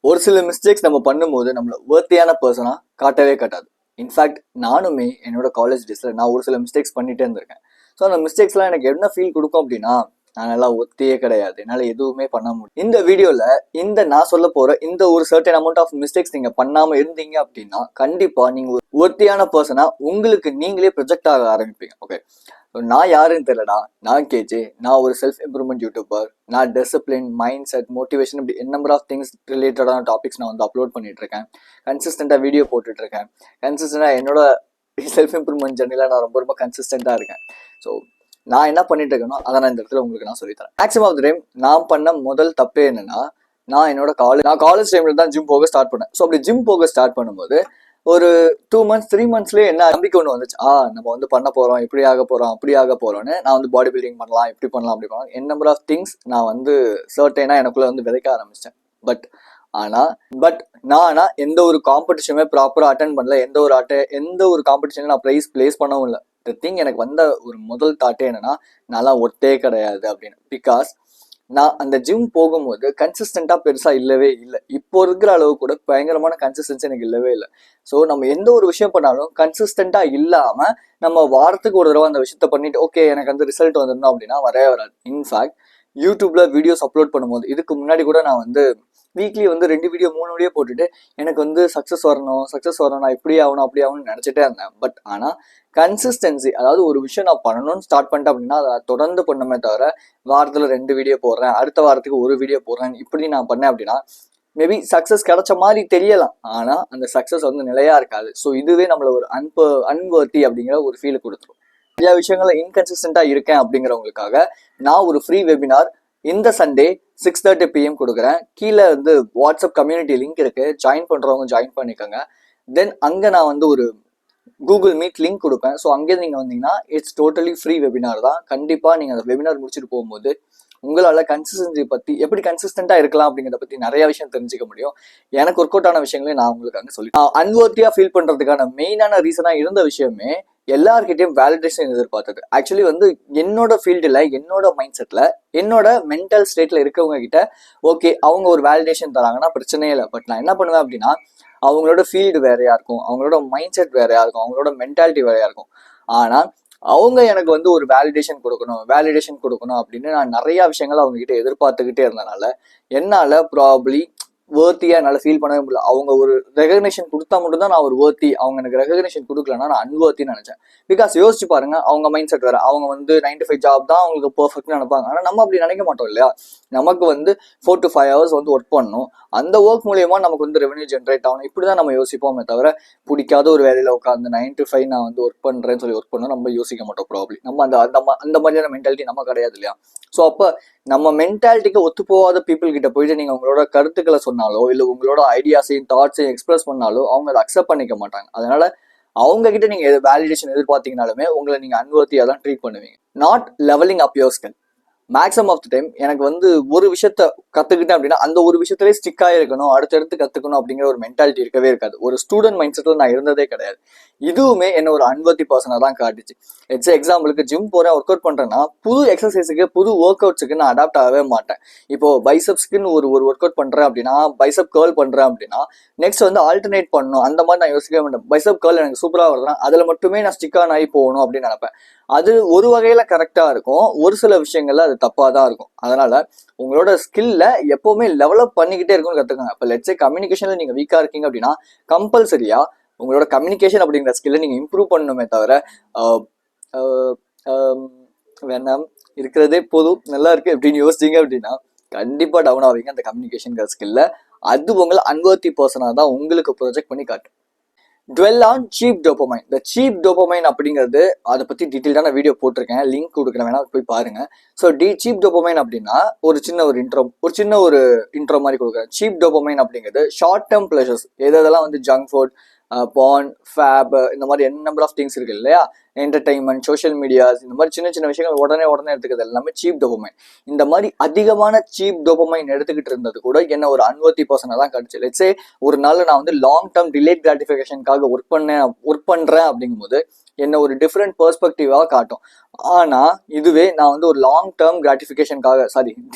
ஒரு சில மிஸ்டேக்ஸ் நம்ம பண்ணும்போது நம்மள வர்த்தியான பர்சனா காட்டவே காட்டாது. இன்ஃபேக்ட் நானுமே என்னோட காலேஜ் டேஸ்ல நான் ஒரு சில மிஸ்டேக்ஸ் பண்ணிட்டே இருந்திருக்கேன். ஸோ அந்த மிஸ்டேக்ஸ்லாம் எனக்கு என்ன ஃபீல் கொடுக்கும் அப்படின்னா, நான் நல்லா ஒத்தியே கிடையாது, என்னால் எதுவுமே பண்ண முடியும். இந்த வீடியோல நான் சொல்ல போற இந்த ஒரு சர்டன் அமௌண்ட் ஆஃப் மிஸ்டேக்ஸ் நீங்க பண்ணாம இருந்தீங்க அப்படின்னா கண்டிப்பா நீங்க ஒரு ஒத்தியான பர்சனா உங்களுக்கு நீங்களே ப்ரொஜெக்ட் ஆக ஆரம்பிப்பீங்க. ஓகே, நான் யாருன்னு தெரியலடா, நான் கேஜே, நான் ஒரு செல்ஃப் இம்ப்ரூவ்மெண்ட் யூடியூபர், நான் டிசிப்ளின், மைண்ட் செட், மோட்டிவேஷன், இப்படி நம்பர் ஆஃப் திங்ஸ் ரிலேட்டடான டாபிக்ஸ் நான் வந்து அப்லோட் பண்ணிட்டு இருக்கேன். கன்சிஸ்டண்டா வீடியோ போட்டுட்டு இருக்கேன். கன்சிஸ்டண்டா என்னோட செல்ஃப் இம்ப்ரூவ்மெண்ட் ஜர்னில நான் ரொம்ப ரொம்ப கன்சிஸ்டண்டா இருக்கேன். ஸோ நான் என்ன பண்ணிட்டு இருக்கேனோ அதை நான் இந்த இடத்துல உங்களுக்கு நான் சொல்லித்தரேன். மேக்ஸிமம் ஆஃப் த டைம் நான் பண்ண முதல் தப்பே என்னன்னா, நான் காலேஜ் டைம்ல தான் ஜிம் போக ஸ்டார்ட் பண்ணேன். ஸோ அப்படி ஜிம் போக ஸ்டார்ட் பண்ணும்போது ஒரு 2 months 3 monthsலயே என்ன நம்பிக்கை ஒன்று வந்துச்சு. நம்ம வந்து பண்ண போறோம், இப்படி ஆக போறோம், அப்படி ஆக போறோம்னு. நான் வந்து பாடி பில்டிங் பண்ணலாம், இப்படி பண்ணலாம், அப்படி பண்ணலாம், என் நம்பர் ஆஃப் திங்ஸ் நான் வந்து சர்டைனா எனக்குள்ள வந்து விதைக்க ஆரம்பிச்சிட்டேன். பட் நான் எந்த ஒரு காம்படிஷனுமே ப்ராப்பரா அட்டென்ட் பண்ணல. எந்த ஒரு காம்படிஷன்ல நான் பிளேஸ் பண்ணவும் இல்லை. த திங் எனக்கு வந்த ஒரு முதல் தாட்டே என்னன்னா, நான்லாம் ஒர்த்தே கிடையாது அப்படின்னு. பிகாஸ் நான் அந்த ஜிம் போகும்போது கன்சிஸ்டண்டா பெருசா இல்லவே இல்லை. இப்போ இருக்கிற அளவு கூட பயங்கரமான கன்சிஸ்டன்சி எனக்கு இல்லவே இல்லை. ஸோ நம்ம எந்த ஒரு விஷயம் பண்ணாலும் கன்சிஸ்டண்டா இல்லாம நம்ம வாரத்துக்கு ஒரு தடவை அந்த விஷயத்த பண்ணிட்டு ஓகே எனக்கு வந்து ரிசல்ட் வந்துடணும் அப்படின்னா வரவே வராது. இன்ஃபேக்ட் யூடியூப்ல வீடியோஸ் அப்லோட் பண்ணும்போது இதுக்கு முன்னாடி கூட நான் வந்து வீக்லி வந்து 2 வீடியோ 3 வீடியோ போட்டுட்டு எனக்கு வந்து சக்ஸஸ் வரணும், நான் இப்படி ஆகணும் அப்படி ஆகணும்னு நினச்சிட்டே இருந்தேன். பட் ஆனால் கன்சிஸ்டன்சி, அதாவது ஒரு விஷயம் நான் பண்ணணும்னு ஸ்டார்ட் பண்ணிட்டேன் அப்படின்னா அதை தொடர்ந்து பண்ணமே தவிர வாரத்தில் 2 வீடியோ போடுறேன், அடுத்த வாரத்துக்கு 1 வீடியோ போடுறேன், இப்படி நான் பண்ணேன் அப்படின்னா மேபி சக்ஸஸ் கிடைச்ச மாதிரி தெரியலாம், ஆனால் அந்த சக்ஸஸ் வந்து நிலையா இருக்காது. ஸோ இதுவே நம்மள ஒரு அன்வர்த்தி அப்படிங்கிற ஒரு ஃபீல் கொடுத்துரும். நிறைய விஷயங்கள இன்கன்சிஸ்டண்டா இருக்கேன் அப்படிங்கிறவங்களுக்காக நான் ஒரு ஃப்ரீ வெபினார் இந்த சண்டே 6:30 PM கொடுக்குறேன். கீழே வந்து வாட்ஸ்அப் கம்யூனிட்டி லிங்க் இருக்கு, ஜாயின் பண்றவங்க ஜாயின் பண்ணிக்கோங்க. தென் அங்கே நான் வந்து ஒரு கூகுள் மீட் லிங்க் கொடுப்பேன். ஸோ அங்கே நீங்கள் வந்தீங்கன்னா இட்ஸ் டோட்டலி ஃப்ரீ வெபினார் தான். கண்டிப்பாக நீங்கள் அந்த வெபினார் முடிச்சுட்டு போகும்போது உங்களால் கன்சிஸ்டன்சி பற்றி எப்படி கன்சிஸ்டண்டாக இருக்கலாம் அப்படிங்கிறத பற்றி நிறைய விஷயம் தெரிஞ்சுக்க முடியும். எனக்கு ஒர்க் அவுட் ஆன விஷயங்களையும் நான் உங்களுக்கு அங்கே சொல்லி அன்வர்த்தியாக ஃபீல் பண்ணுறதுக்கான மெயினான ரீசனாக இருந்த விஷயமே எல்லார்கிட்டையும் வேலிடேஷன் எதிர்பார்த்தது. ஆக்சுவலி வந்து என்னோட ஃபீல்டில், என்னோட மைண்ட் செட்டில், என்னோட மென்டல் ஸ்டேட்டில் இருக்கவங்க கிட்ட ஓகே அவங்க ஒரு வேலிடேஷன் தராங்கன்னா பிரச்சனையே இல்லை. பட் நான் என்ன பண்ணுவேன் அப்படின்னா, அவங்களோட ஃபீல்டு வேறையா இருக்கும், அவங்களோட மைண்ட் செட் வேறையா இருக்கும், அவங்களோட மென்டாலிட்டி வேறையா இருக்கும். ஆனால் அவங்க எனக்கு வந்து ஒரு வேலிடேஷன் கொடுக்கணும் அப்படின்னு நான் நிறைய விஷயங்கள் அவங்க கிட்ட எதிர்பார்த்துக்கிட்டே இருந்தனால என்னால் ப்ராபப்ளி வேர்த்தியா என்னால் ஃபீல் பண்ணவே முடியல. அவங்க ஒரு ரெகக்னேஷன் கொடுத்தா மட்டும் தான் நான் ஒரு வேர்த்தி, அவங்க எனக்கு ரெகக்னேஷன் கொடுக்கலன்னா நான் அன்வர்த்தின்னு நினைச்சேன். பிகாஸ் யோசிச்சு பாருங்க, அவங்க மைண்ட் செட் வேற. அவங்க வந்து 9 to 5 ஜாப் தான் அவங்களுக்கு பெர்ஃபெக்ட்னு நினைப்பாங்க. ஆனால் நம்ம அப்படி நினைக்க மாட்டோம் இல்லையா? நமக்கு வந்து 4 to 5 hours வந்து ஒர்க் பண்ணணும், அந்த ஒர்க் மூலியமா நமக்கு வந்து ரெவன்யூ ஜென்ரேட் ஆகணும், இப்படிதான் நம்ம யோசிப்போமே தவிர பிடிக்காத ஒரு வேலையில உட்காந்து 9 to 5 நான் வந்து ஒர்க் பண்றேன்னு சொல்லி ஒர்க் பண்ணணும் நம்ம யோசிக்க மாட்டோம். ப்ராப்ளம் நம்ம அந்த மாதிரியான மென்டாலிட்டி நம்ம கிடையாது இல்லையா? ஸோ அப்போ நம்ம மென்டாலிட்டிக்கு ஒத்து போகாத பீப்புள் கிட்ட போயிட்டு நீங்க உங்களோட கருத்துக்களை சொன்னாலோ இல்லை உங்களோட ஐடியாஸையும் தாட்ஸையும் எக்ஸ்பிரஸ் பண்ணாலோ அவங்க அதை அக்செப்ட் பண்ணிக்க மாட்டாங்க. அதனால அவங்க கிட்ட நீங்க வேலிடேஷன் எதிர்பார்த்தீங்கனாலுமே உங்களை நீங்க அன்வர்த்தியா தான் ட்ரீட் பண்ணுவீங்க. Not leveling up your skill. Maximum of the time எனக்கு வந்து ஒரு விஷயத்த கத்துக்கிட்டேன் அப்படின்னா அந்த ஒரு விஷயத்திலே ஸ்டிக் ஆகிருக்கணும், அடுத்தடுத்து கத்துக்கணும் அப்படிங்கிற ஒரு மென்டாலிட்டி இருக்கவே இருக்காது. ஒரு ஸ்டூடெண்ட் மைண்ட் செட்ல நான் இருந்ததே கிடையாது. இதுவுமே என்ன ஒரு அன்வர்த்தி பர்சனாக தான் காட்டுச்சு. எக்ஸாம்பிளுக்கு ஜிம் போறேன், ஒர்க் அவுட் பண்றேன்னா புது எக்ஸசைஸுக்கு புது ஒர்க் அவுட்ஸுக்கு நான் அடாப்ட் ஆகவே மாட்டேன். இப்போ பைசப்ஸ்க்குன்னு ஒரு ஒர்க் அவுட் பண்றேன் அப்படின்னா, பைசப் கேர்ள் பண்றேன் அப்படின்னா நெக்ஸ்ட் வந்து ஆல்டர்னேட் பண்ணணும், அந்த மாதிரி நான் யோசிக்கவே மாட்டேன். பைசப் கேர்ள் எனக்கு சூப்பராக வருதுன்னா அதுல மட்டுமே நான் ஸ்டிக் ஆன் ஆகி போகணும் அப்படின்னு நினைப்பேன். அது ஒரு வகையில கரெக்டா இருக்கும், ஒரு சில விஷயங்கள்ல அது தப்பா தான் இருக்கும். அதனால உங்களோட ஸ்கில்ல எப்பவுமே டெவலப் பண்ணிக்கிட்டே இருக்கும்னு கத்துக்கோங்க. இப்போ லெட்ஸ் சே கம்யூனிகேஷன்ல நீங்க வீக்கா இருக்கீங்க அப்படின்னா கம்பல்சரியா உங்களோட கம்யூனிகேஷன் அப்படிங்கிற ஸ்கில்ல நீங்க இம்ப்ரூவ் பண்ணணுமே தவிர வேணாம் இருக்கிறதே போதும் நல்லா இருக்கு அப்படின்னு யோசிச்சீங்க அப்படின்னா கண்டிப்பா டவுன் ஆவீங்க அந்த கம்யூனிகேஷன் ஸ்கில்ல. அது உங்களை அன்வர்த்தி பர்சனா தான் உங்களுக்கு ப்ரொஜெக்ட் பண்ணி காட்டும். Dwell on cheap dopamine. இந்த சீப் டோபமைன் அப்படிங்கிறது அதை பற்றி டீட்டெயில்டான வீடியோ போட்டிருக்கேன், லிங்க் கொடுக்குறேன், வேணா போய் பாருங்க. ஸோ சீப் டோபமைன் அப்படின்னா ஒரு சின்ன ஒரு இன்ட்ரோ மாதிரி கொடுக்குறேன். சீப் டோபமைன் அப்படிங்கிறது ஷார்ட் டேர்ம் ப்ளஷர்ஸ், எதெல்லாம் வந்து ஜங்க் ஃபுட், பான் ஃபேப் இந்த மாதிரி என்ன நம்பர் ஆஃப் திங்ஸ் இருக்கு இல்லையா, என்டர்டைன்மெண்ட், சோஷியல் மீடியாஸ், இந்த மாதிரி சின்ன சின்ன விஷயங்கள் உடனே எடுத்துக்கிறது எல்லாமே சீப் டோபமைன். இந்த மாதிரி அதிகமான சீப் டோபமைன் எடுத்துக்கிட்டு இருந்தது கூட என்ன ஒரு அன்வர்த்தி பர்சனாக தான் கிடைச்சு. லெட்ஸே ஒரு நாள் நான் வந்து லாங் டேர்ம் டிலேட் கிராட்டிஃபிகேஷனுக்காக ஒர்க் பண்றேன் அப்படிங்கும்போது என்ன ஒரு டிஃப்ரெண்ட் பெர்ஸ்பெக்டிவாக காட்டும். ஆனா இதுவே நான் வந்து ஒரு லாங் டேர்ம் கிராட்டிஃபிகேஷனுக்காக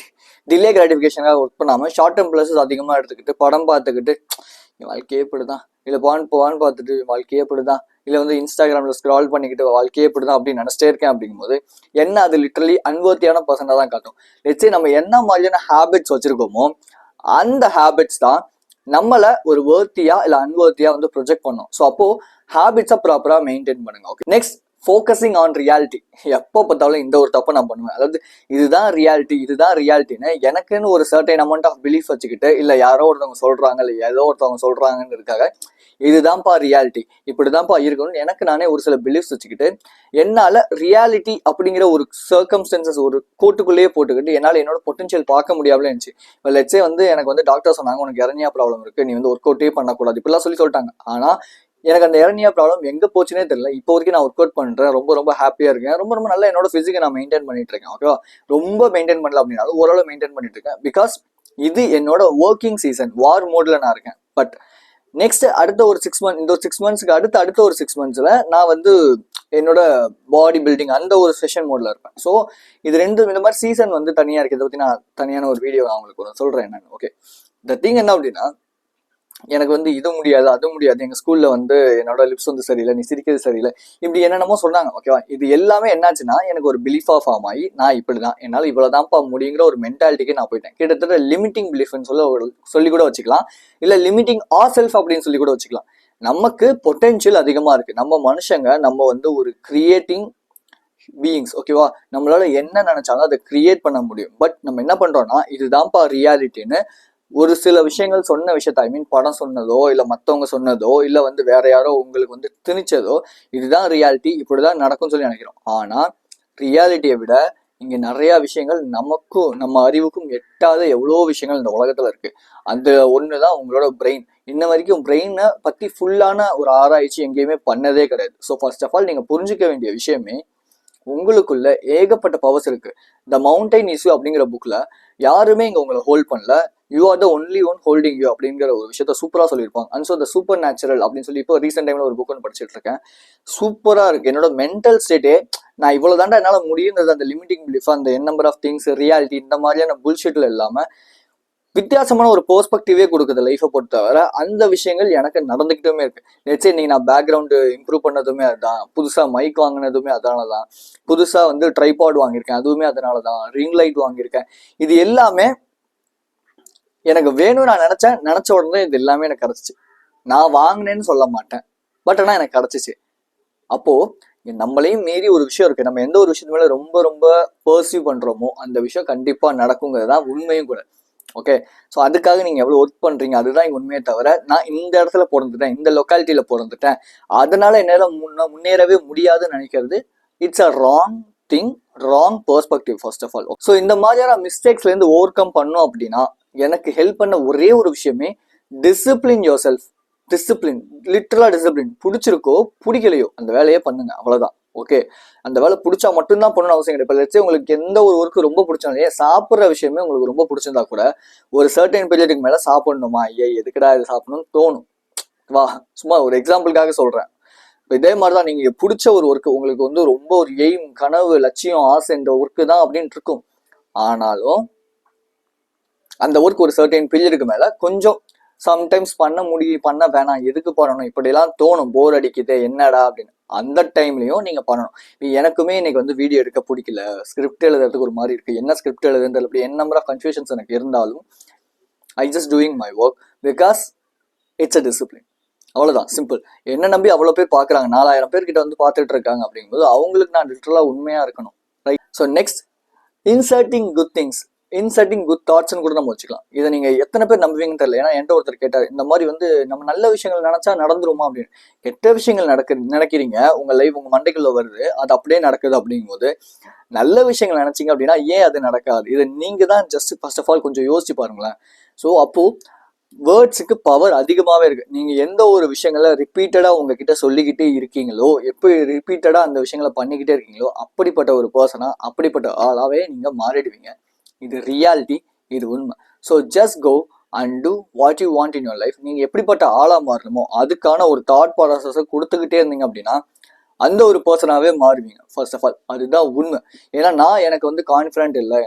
டிலே கிராட்டிஃபிகேஷனுக்காக ஒர்க் பண்ணாமல் ஷார்ட் டேர்ம் ப்ளஸஸ் அதிகமாக எடுத்துக்கிட்டு படம் பார்த்துக்கிட்டு வாழ்க்கையே இப்படிதான், இல்லை போவான்னு பார்த்துட்டு வாழ்க்கையே இப்படிதான், இல்லை வந்து இன்ஸ்டாகிராமில் ஸ்க்ரால் பண்ணிக்கிட்டு வாழ்க்கையே இப்படிதான் அப்படின்னு நினச்சிட்டே இருக்கேன் அப்படிங்கும்போது என்ன அது லிட்டரலி அன்வர்த்தியான பர்சனாக தான் காட்டும். லெட்ஸே நம்ம என்ன மாதிரியான ஹேபிட்ஸ் வச்சிருக்கோமோ அந்த ஹேபிட்ஸ் தான் நம்மளை ஒரு வேர்த்தியா இல்லை அன்வர்த்தியா வந்து ப்ரொஜெக்ட் பண்ணும். ஸோ அப்போ ஹேபிட்ஸை ப்ராப்பராக மெயின்டைன் பண்ணுங்க. Okay, next focusing on reality. எப்போ பார்த்தாலும் இந்த ஒரு தப்பை நான் பண்ணுவேன். அதாவது இதுதான் ரியாலிட்டின்னு எனக்குன்னு ஒரு சர்டைன் அமௌண்ட் ஆஃப் பிலீஃப் வச்சுக்கிட்டு, இல்லை யாரோ ஒருத்தவங்க சொல்றாங்க, இல்லை ஏதோ ஒருத்தவங்க சொல்றாங்கன்னு இருக்காங்க, இதுதான்ப்பா ரியாலிட்டி, இப்படிதான்ப்பா இருக்கணும்னு எனக்கு நானே ஒரு சில பிலீஃப்ஸ் வச்சுக்கிட்டு என்னால ரியாலிட்டி அப்படிங்கிற ஒரு சர்க்கம்ஸ்டன்சஸ் ஒரு கோட்டுக்குள்ளேயே போட்டுக்கிட்டு என்னால என்னோட பொட்டன்ஷியல் பார்க்க முடியாமலே இருந்துச்சு. இப்போ லெட்ஸே வந்து எனக்கு வந்து டாக்டர் சொன்னாங்க உனக்கு இறனியா ப்ராப்ளம் இருக்கு, நீ வந்து ஒர்க் அவுட்டே பண்ணக்கூடாது, இப்படிலாம் சொல்லிட்டாங்க. ஆனா எனக்கு அந்த இறனியா ப்ராப்ளம் எங்க போச்சுன்னே தெரியல. இப்போ வரைக்கும் நான் ஒர்க் அவுட் பண்றேன், ரொம்ப ஹாப்பியா இருக்கேன், ரொம்ப நல்லா என்னோட பிசிக்கை நான் மெயின்டைன் பண்ணிட்டு இருக்கேன். ஓகேவா, ரொம்ப மெயின்டைன் பண்ணல அப்படின்னாலும் ஓரளவு மெயின்டைன் பண்ணிட்டு இருக்கேன். பிகாஸ் இது என்னோட ஒர்க்கிங் சீசன், வார் மோட்ல நான் இருக்கேன். பட் நெக்ஸ்ட் அடுத்த ஒரு 6 மந்த், இந்த ஒரு 6 மந்த்ஸ்க்கு அடுத்த ஒரு 6 மந்த்ஸ்ல நான் வந்து என்னோட பாடி பில்டிங் அந்த ஒரு செஷன் மோட்ல இருப்பேன். ஸோ இது ரெண்டும் இந்த மாதிரி சீசன் வந்து தனியா இருக்கு. இதை பத்தி நான் தனியான ஒரு வீடியோ நான் உங்களுக்கு சொல்றேன் என்னன்னு. ஓகே, இந்த திங் என்ன அப்படின்னா, எனக்கு வந்து இது முடியாது அது முடியாது, எங்க ஸ்கூல்ல வந்து என்னோட லிப்ஸ் வந்து சரியில்லை, நீ சிரிக்கிறது சரியில்லை, இப்படி என்னென்னமோ சொன்னாங்க. ஓகேவா, இது எல்லாமே என்னாச்சுன்னா எனக்கு ஒரு பிலீஃபா ஃபார்ம் ஆகி நான் இப்படிதான், என்னால் இவ்வளவுதான்ப்பா முடியுங்கிற ஒரு மென்டாலிட்டிக்கு நான் போயிட்டேன். கிட்டத்தட்ட லிமிட்டிங் பிலீஃப்னு சொல்லி கூட வச்சுக்கலாம், இல்ல லிமிட்டிங் ஆர் செல்ஃப் அப்படின்னு சொல்லி கூட வச்சுக்கலாம். நமக்கு பொட்டென்ஷியல் அதிகமா இருக்கு, நம்ம மனுஷங்க, நம்ம வந்து ஒரு கிரியேட்டிங் பீயிங்ஸ். ஓகேவா, நம்மளால என்ன நினைச்சாலும் அதை கிரியேட் பண்ண முடியும். பட் நம்ம என்ன பண்றோம்னா இதுதான்ப்பா ரியாலிட்டின்னு ஒரு சில விஷயங்கள் சொன்ன விஷயத்த, ஐ மீன் படம் சொன்னதோ இல்லை மற்றவங்க சொன்னதோ இல்லை வந்து வேற யாரோ உங்களுக்கு வந்து திணிச்சதோ இதுதான் ரியாலிட்டி, இப்படிதான் நடக்கும்னு சொல்லி நினைக்கிறோம். ஆனா ரியாலிட்டியை விட இங்க நிறைய விஷயங்கள் நமக்கும் நம்ம அறிவுக்கும் எட்டாத எவ்வளோ விஷயங்கள் இந்த உலகத்துல இருக்கு. அந்த ஒண்ணுதான் உங்களோட பிரெயின். இன்ன வரைக்கும் பிரெயினை பத்தி ஃபுல்லான ஒரு ஆராய்ச்சி எங்கேயுமே பண்ணதே கிடையாது. ஸோ ஃபர்ஸ்ட் ஆஃப் ஆல் நீங்க புரிஞ்சுக்க வேண்டிய விஷயமே உங்களுக்குள்ள ஏகப்பட்ட பவர்ஸ் இருக்கு. த மவுண்டைன் இஷ்யூ அப்படிங்கிற புக்ல யாருமே இங்க உங்களை ஹோல்ட் பண்ணல, you are the only one holding you அப்படிங்கிற ஒரு விஷயத்த சூப்பரா சொல்லியிருப்பாங்க. And so the super natural அப்படின்னு சொல்லி இப்போ ரீசெண்ட் டைம்ல ஒரு புக் ஒன்று படிச்சுட்டு இருக்கேன். சூப்பரா இருக்கு. என்னோட மென்டல் ஸ்டேட்டே நான் இவ்வளவு தாண்டா என்னால முடியுங்கிறது அந்த லிமிட்டிங் பிலீஃப், அந்த நம்பர் ஆஃப் திங்ஸ், ரியாலிட்டி, இந்த மாதிரியான புல்ஷிட்ல இல்லாம வித்தியாசமான ஒரு பெர்ஸ்பெக்டிவே கொடுக்குது லைஃபை பொறுத்தவரை. அந்த விஷயங்கள் எனக்கு நடந்துக்கிட்டுமே இருக்கு. லெட்ஸே நீ நான் பேக்ரவுண்டு இம்ப்ரூவ் பண்ணதுமே அதுதான், புதுசா மைக் வாங்கினதுமே அதனாலதான், புதுசா வந்து ட்ரைபாட் வாங்கியிருக்கேன் அதுவுமே அதனாலதான், ரிங் லைட் வாங்கியிருக்கேன். இது எல்லாமே எனக்கு வேணும்னு நான் நினைச்ச உடனே இது எல்லாமே எனக்கு கிடைச்சிச்சு. நான் வாங்கினேன்னு சொல்ல மாட்டேன், பட் ஆனா எனக்கு கிடைச்சிச்சு. அப்போ நம்மளையும் மீறி ஒரு விஷயம் இருக்கு. நம்ம எந்த ஒரு விஷயத்து மேல ரொம்ப பர்சீவ் பண்றோமோ அந்த விஷயம் கண்டிப்பா நடக்குங்கிறதுதான் உண்மையும் கூட. ஓகே, ஸோ அதுக்காக நீங்க எவ்வளவு ஒர்க் பண்றீங்க அதுதான் இங்க உண்மையை தவிர நான் இந்த இடத்துல பிறந்துட்டேன், இந்த லொக்காலிட்டியில பிறந்துட்டேன், அதனால என்னால முன்னேறவே முடியாதுன்னு நினைக்கிறது it's a wrong thing, wrong perspective first of all. So இந்த மாதிரியான மிஸ்டேக்ஸ்ல இருந்து ஓவர் கம் பண்ணோம் அப்படின்னா எனக்கு ஹெல்ப் பண்ண ஒரே ஒரு விஷயமே டிசிப்ளின் யோர் செல்ஃப். டிசிப்ளின், லிட்டரலா டிசிப்ளின். பிடிச்சிருக்கோ பிடிக்கலையோ அந்த வேலையே பண்ணுங்க, அவ்வளவுதான். ஓகே, அந்த வேலை பிடிச்சா மட்டும்தான் பண்ணணும் அவசியம் கிடையாது. இப்போ லெட்ஸே உங்களுக்கு எந்த ஒரு ஒர்க்கு ரொம்ப பிடிச்சாலே, சாப்பிட்ற விஷயமே உங்களுக்கு ரொம்ப பிடிச்சிருந்தா கூட ஒரு சர்டன் பீரியடுக்கு மேல சாப்பிடணுமா, எதுக்குடா இது சாப்பிடணும்னு தோணும். வா, சும்மா ஒரு எக்ஸாம்பிளுக்காக சொல்றேன். இப்போ இதே மாதிரிதான் நீங்க பிடிச்ச ஒரு ஒர்க்கு உங்களுக்கு வந்து ரொம்ப ஒரு எய்ம், கனவு, லட்சியம், ஆசை இந்த ஒர்க்கு தான் அப்படின்னு இருக்கும். ஆனாலும் அந்த ஒர்க் ஒரு சர்டன் பீரியடுக்கு மேல கொஞ்சம் சம்டைம்ஸ் பண்ண வேணாம், எதுக்கு பண்ணணும், இப்படிலாம் தோணும், போர் அடிக்குது என்னடா அப்படின்னு. அந்த டைம்லயும் நீங்க பண்ணணும். எனக்குமே இன்னைக்கு வந்து வீடியோ எடுக்க பிடிக்கல, ஸ்கிரிப்ட் எழுதுறதுக்கு ஒரு மாதிரி இருக்கு, என்ன ஸ்கிரிப்ட் எழுதுன்றது அப்படி என்ன நம்பர் ஆஃப் கன்ஃபியூஷன்ஸ் எனக்கு இருந்தாலும் I just doing my work because it's a discipline. அவ்வளவுதான், சிம்பிள். என்ன நம்பி அவ்வளவு பேர் பாக்குறாங்க, 4000 பேர்கிட்ட வந்து பார்த்துட்டு இருக்காங்க அப்படிங்கும்போது அவங்களுக்கு நான் லிட்டரலா உண்மையா இருக்கணும், right? So next, inserting good things, inserting good தாட்ஸ்ன்னு கூட நம்ம வச்சுக்கலாம். இதை நீங்க எத்தனை பேர் நம்புவீங்கன்னு தெரியல. ஏன்னா என்கிட்ட ஒருத்தர் கேட்டார், இந்த மாதிரி வந்து நம்ம நல்ல விஷயங்கள் நினைச்சா நடந்துருமா அப்படின்னு. கெட்ட விஷயங்கள் நினைக்கிறீங்க, உங்க லைஃப் உங்க மண்டைக்குள்ள வருது, அது அப்படியே நடக்குது. அப்படிங்கும்போது நல்ல விஷயங்கள் நினைச்சீங்க அப்படின்னா ஏன் அது நடக்காது? இதை நீங்க தான் ஜஸ்ட் ஃபர்ஸ்ட் ஆஃப் ஆல் கொஞ்சம் யோசிச்சு பாருங்களேன். ஸோ அப்போ வேர்ட்ஸுக்கு பவர் அதிகமாகவே இருக்கு. நீங்கள் எந்த ஒரு விஷயங்களை ரிப்பீட்டடாக உங்ககிட்ட சொல்லிக்கிட்டே இருக்கீங்களோ, எப்போ ரிப்பீட்டடாக அந்த விஷயங்களை பண்ணிக்கிட்டே இருக்கீங்களோ, அப்படிப்பட்ட ஒரு பர்சனாக அப்படிப்பட்ட ஆளாகவே நீங்கள் மாறிடுவீங்க. இது ரியாலிட்டி, இது உண்மை. So just go and do what you want in your life. நீங்கள் எப்படிப்பட்ட ஆளாக மாறணுமோ அதுக்கான ஒரு தாட் ப்ராசஸை கொடுத்துக்கிட்டே இருந்தீங்க அப்படின்னா அந்த ஒரு பர்சனாகவே மாறுவீங்க. ஃபர்ஸ்ட் ஆஃப் ஆல் அதுதான் உண்மை. ஏன்னா எனக்கு வந்து கான்ஃபிடென்ட் இல்லை,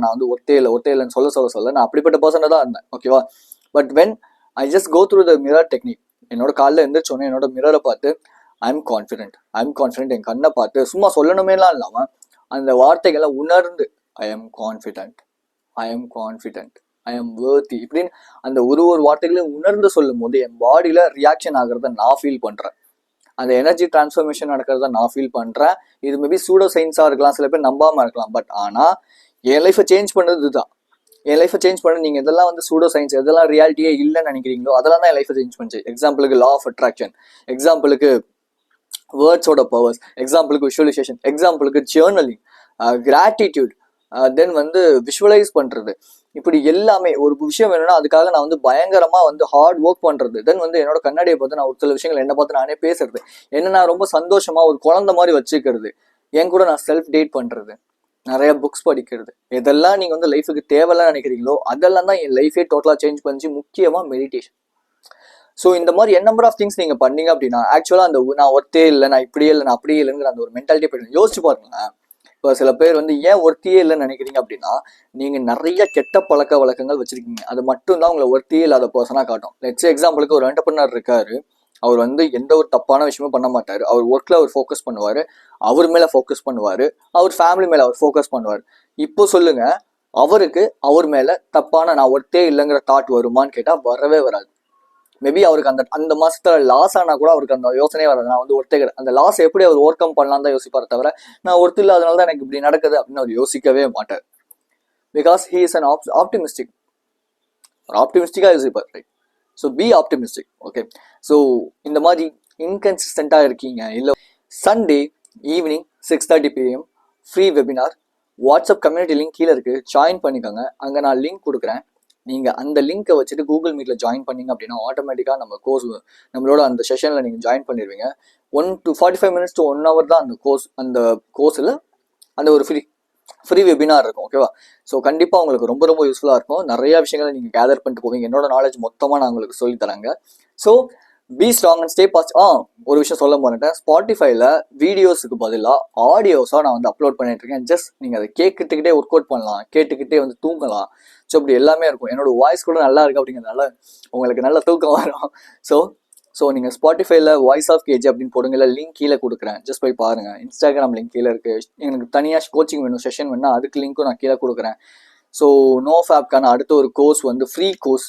நான் வந்து ஒர்த்தே இல்லைன்னு சொல்ல நான் அப்படிப்பட்ட பர்சனாக தான் இருந்தேன். ஓகேவா? But when I just go through the mirror technique, என்னோட காலில் எழுந்திரிச்சோன்னே என்னோட மிரரை பார்த்து ஐ எம் கான்ஃபிடென்ட் என் கண்ணை பார்த்து சும்மா சொல்லணுமேலாம் இல்லாமல் அந்த வார்த்தைகளை உணர்ந்து I am confident, I am வேர்த்தி இப்படின்னு அந்த ஒரு வார்த்தைகளையும் உணர்ந்து சொல்லும் போது என் பாடியில் ரியாக்ஷன் ஆகிறத நான் ஃபீல் பண்ணுறேன். அந்த எனர்ஜி டிரான்ஸ்ஃபர்மேஷன் நடக்கிறத நான் ஃபீல் பண்ணுறேன். இது மேபி சூடோ சயின்ஸாக இருக்கலாம், சில பேர் நம்பாமல் இருக்கலாம். பட் ஆனால் என் லைஃப்பை சேஞ்ச் பண்ணது இதுதான். என் லைஃப்பை சேஞ்ச் பண்ண நீங்கள் எதெல்லாம் வந்து சூடோ சயின்ஸ், எதெல்லாம் ரியாலிட்டியே இல்லைன்னு நினைக்கிறீங்களோ அதெல்லாம் தான் என் லைஃப்பை சேஞ்ச் பண்ணிச்சு. எக்ஸாம்பிளுக்கு லா ஆஃப் அட்ராக்ஷன், எக்ஸாம்பிளுக்கு வேர்ட்ஸோட பவர்ஸ், எக்ஸாம்பிளுக்கு விஷுவலைசேஷன், எக்ஸாம்பிளுக்கு ஜேர்னலிங், கிராட்டிடியூட், தென் வந்து விஷுவலைஸ் பண்ணுறது. இப்படி எல்லாமே ஒரு விஷயம் வேணும்னா அதுக்காக நான் வந்து பயங்கரமாக வந்து ஹார்ட் ஒர்க் பண்ணுறது. தென் வந்து என்னோட கண்ணாடியை பார்த்து நான் ஒரு சில விஷயங்கள் என்ன பார்த்து நானே பேசுறது, என்ன நான் ரொம்ப சந்தோஷமாக ஒரு குழந்தை மாதிரி வச்சுக்கிறது, என் கூட நான் செல்ஃப் டேட் பண்ணுறது, நிறைய புக்ஸ் படிக்கிறது. இதெல்லாம் நீங்கள் வந்து லைஃபுக்கு தேவையில்லாம் நினைக்கிறீங்களோ அதெல்லாம் தான் என் லைஃபே டோட்டலாக சேஞ்ச் பண்ணிச்சு. முக்கியமாக மெடிடேஷன். ஸோ இந்த மாதிரி நம்பர் ஆஃப் திங்ஸ் நீங்கள் பண்ணீங்க அப்படின்னா ஆக்சுவலாக அந்த நான் ஒர்த்தே இல்லை, நான் இப்படியே இல்லை, நான் அப்படியே இல்லைங்கிற அந்த ஒரு மென்டாலிட்டியே போயிடும். யோசிச்சு பாருங்களேன். இப்போ சில பேர் வந்து ஏன் ஒர்த்தியே இல்லைன்னு நினைக்கிறீங்க அப்படின்னா நீங்கள் நிறைய கெட்ட பழக்க வழக்கங்கள் வச்சிருக்கீங்க. அது மட்டும் தான் உங்களை ஒர்த்தியே இல்லாத பர்சனாக காட்டும். லெட்ஸ் எக்ஸாம்பிளுக்கு ஒரு என்டர்பிரனர் இருக்காரு, அவர் வந்து எந்த ஒரு தப்பான விஷயமும் பண்ண மாட்டார். அவர் ஒர்க்கில் அவர் ஃபோக்கஸ் பண்ணுவார், அவர் மேலே ஃபோக்கஸ் பண்ணுவார், அவர் ஃபேமிலி மேலே அவர் ஃபோக்கஸ் பண்ணுவார். இப்போ சொல்லுங்க, அவருக்கு அவர் மேலே தப்பான நான் ஒர்த்தே இல்லைங்கிற தாட் வருமானு கேட்டால் வரவே வராது. மேபி அவருக்கு அந்த மாசத்துல லாஸ் ஆனா கூட அவருக்கு அந்த யோசனையே வராது. நான் வந்து ஒருத்தர் அந்த லாஸ் எப்படி அவர் ஓவர் கம் பண்ணலாம் தான் யோசிப்பார் தவிர நான் ஒருத்தர் இல்லாதனால தான் எனக்கு இப்படி நடக்குது அப்படின்னு அவர் யோசிக்கவே மாட்டார். பிகாஸ் ஹீ இஸ் அன் ஆப்டிமிஸ்டிக்காக யோசிப்பார். Right? So be optimistic. Okay. So இந்த மாதிரி இன்கன்சிஸ்டண்டாக இருக்கீங்க இல்லை, Sunday evening 6:30 PM free webinar, WhatsApp community link கீழே இருக்குது, ஜாயின் பண்ணிக்கோங்க. அங்கே நான் லிங்க் கொடுக்குறேன். நீங்கள் அந்த லிங்க்கை வச்சுட்டு கூகுள் மீட்டில் ஜாயின் பண்ணிங்க அப்படின்னா ஆட்டோமேட்டிக்காக நம்ம கோர்ஸ் நம்மளோட அந்த செஷனில் நீங்கள் ஜாயின் பண்ணிடுவீங்க. 1 to 45 minutes to 1 hour தான் அந்த கோர்ஸில் அந்த ஒரு ஃப்ரீ வெபினார் இருக்கும். ஓகேவா? ஸோ கண்டிப்பாக உங்களுக்கு ரொம்ப ரொம்ப யூஸ்ஃபுல்லாக இருக்கும். நிறைய விஷயங்களை நீங்கள் கேதர் பண்ணிட்டு போவீங்க. என்னோட நாலேஜ் மொத்தமாக நான் உங்களுக்கு சொல்லித்தராங்க. So be strong and stay positive. ஒரு விஷயம் சொல்ல போனேன், ஸ்பாட்டிஃபைல வீடியோஸுக்கு பதிலாக ஆடியோஸாக நான் வந்து அப்லோட் பண்ணிட்டு இருக்கேன். ஜஸ்ட் நீங்கள் அதை கேட்டுக்கிட்டே ஒர்க் அவுட் பண்ணலாம், கேட்டுக்கிட்டே வந்து தூங்கலாம். ஸோ இப்படி எல்லாமே இருக்கும். என்னோட வாய்ஸ் கூட நல்லா இருக்கு அப்படிங்கிறதுனால உங்களுக்கு நல்ல தூக்கம் வரும். ஸோ நீங்கள் ஸ்பாட்டிஃபைல வாய்ஸ் ஆஃப் கேஜி அப்படின்னு போடுங்க, இல்லை லிங்க் கீழே கொடுக்குறேன், ஜஸ்ட் போய் பாருங்கள். இன்ஸ்டாகிராம் லிங்க் கீழே இருக்குது. எனக்கு தனியாக கோச்சிங் வேணும், செஷன் வேணும், அதுக்கு லிங்க்கும் நான் கீழே கொடுக்குறேன். ஸோ நோஃபேப்கான அடுத்த ஒரு கோர்ஸ் வந்து ஃப்ரீ கோர்ஸ்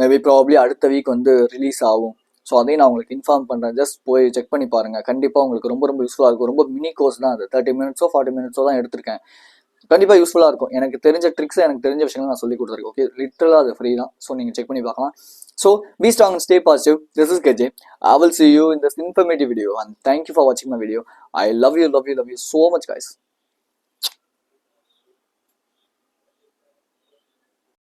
மேபி ப்ராப்ளி அடுத்த வீக் வந்து ரிலீஸ் ஆகும். ஸோ அதையும் நான் உங்களுக்கு இன்ஃபார்ம் பண்ணுறேன். ஜஸ்ட் போய் செக் பண்ணி பாருங்கள். கண்டிப்பாக உங்களுக்கு ரொம்ப ரொம்ப யூஸ்ஃபுல்லாக இருக்கும். ரொம்ப மினி கோர்ஸ் தான் அது, 30 minutes 40 minutes தான் எடுத்திருக்கேன். கண்டிப்பாக யூஸ்ஃபுல்லாக இருக்கும். எனக்கு தெரிஞ்ச ட்ரிக்ஸ், எனக்கு தெரிஞ்ச விஷயங்கள் நான் சொல்லி கொடுத்துருக்கேன். ஓகே, லிட்டரலாக அது ஃப்ரீ தான். ஸோ நீங்கள் செக் பண்ணி பார்க்கலாம். So be strong and stay positive. This is KJ. I will see you in this informative video and thank you for watching my video. I love you so much guys.